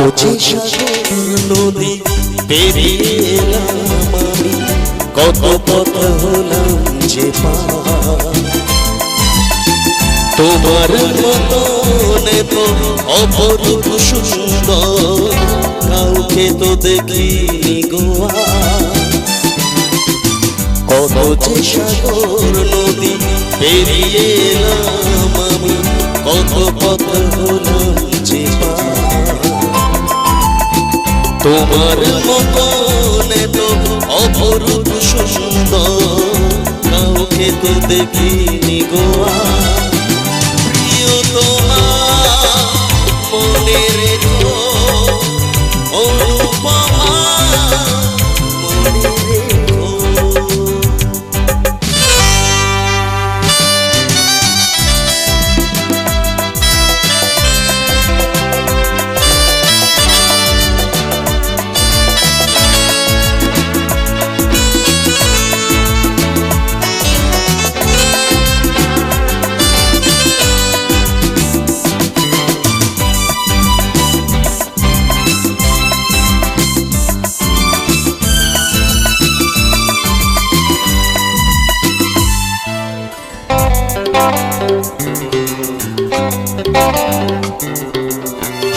যে সাগর নদী পেরিয়ে এলাম আমি, কত পথ হলাম যে পার। তোমার মতন তো অপরূপ সুন্দর কাউকে তো দেখিনি গোয়া। কত যে সাগর নদী পেরিয়ে এলাম আমি, কত পথ হলাম যে পার। তোমার মতন তো অপরূপ সুন্দর কাউকে তো দেখিনি গোয়া। প্রিয় তোমার মনে রেখো অনুপমা, মনে রেখো।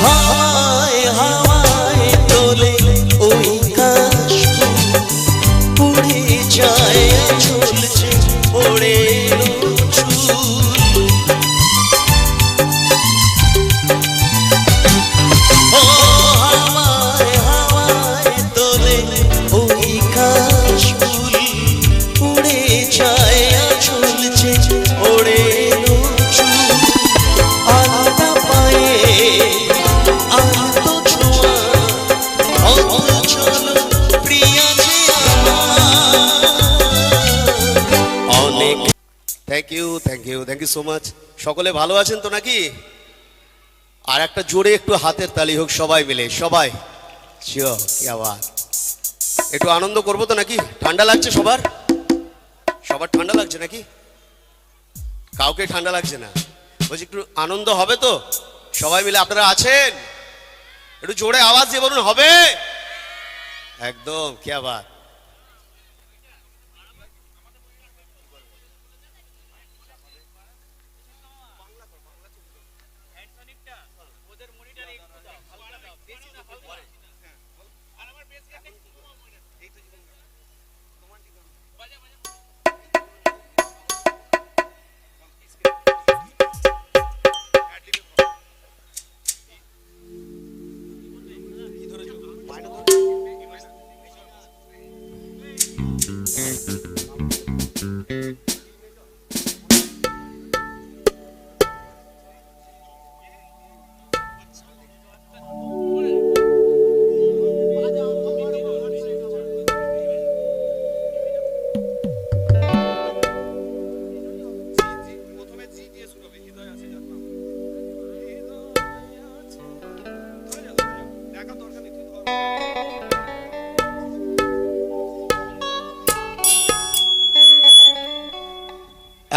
হাওয়ায় হাওয়ায় তোলে ওই কাশফুল, উড়ে যায় চলছে ওড়ে চুল। ও হাওয়ায় হাওয়ায় তোলে ওই কাশফুল, উড়ে যায় চলছে ওড়ে চুল। আলতা পায়ে আলতো ছোঁয়া, অচল প্রিয়া যে আমার। অনেক থ্যাংক ইউ সো মাচ। সকলে ভালো আছেন তো নাকি? আর একটা জোরে একটু হাতের তালি হোক সবাই মিলে, সবাই। চিও কি আওয়াজ। একটু আনন্দ করবো তো নাকি? ঠান্ডা লাগছে সবার? সবার ঠান্ডা লাগছে নাকি? কাউকে ঠান্ডা লাগছে না? বলছি একটু আনন্দ হবে তো সবাই মিলে? আপনারা আছেন? একটু জোরে আওয়াজ দিয়ে বলুন হবে। একদম কি আওয়াজ।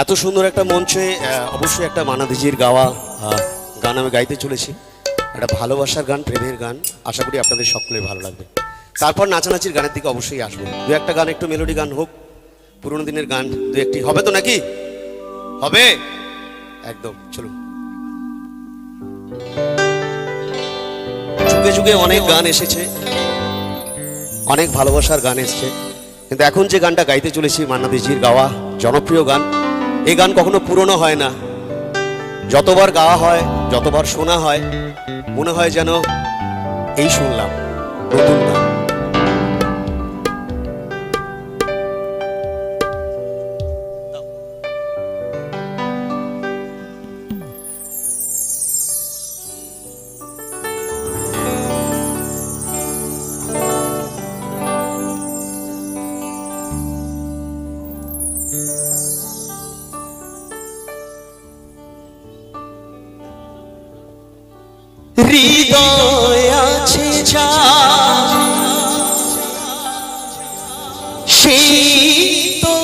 এত সুন্দর একটা মঞ্চে অবশ্যই একটা মানাদিজির গাওয়া গান আমি গাইতে চলেছি। একটা ভালোবাসার গান, প্রেমের গান। আশা করি আপনাদের সকলের ভালো লাগবে। তারপর নাচানাচির গানের দিকে অবশ্যই আসবো। দু একটা গান একটু মেলোডি গান হোক, পুরোনো দিনের গান দু একটি হবে তো নাকি? হবে একদম। চলুন। যুগে যুগে অনেক গান এসেছে, অনেক ভালোবাসার গান এসেছে, কিন্তু এখন যে গানটা গাইতে চলেছি মান্নাদিজির গাওয়া জনপ্রিয় গান, এই গান কখনো পুরনো হয় না। যতবার গাওয়া হয়, যতবার শোনা হয়, মনে হয় যেন এই শুনলাম, নতুন গান। হৃদয় আছে যা সেই তো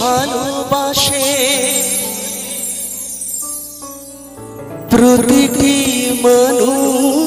ভালোবাসে, প্রতিটি মানুষ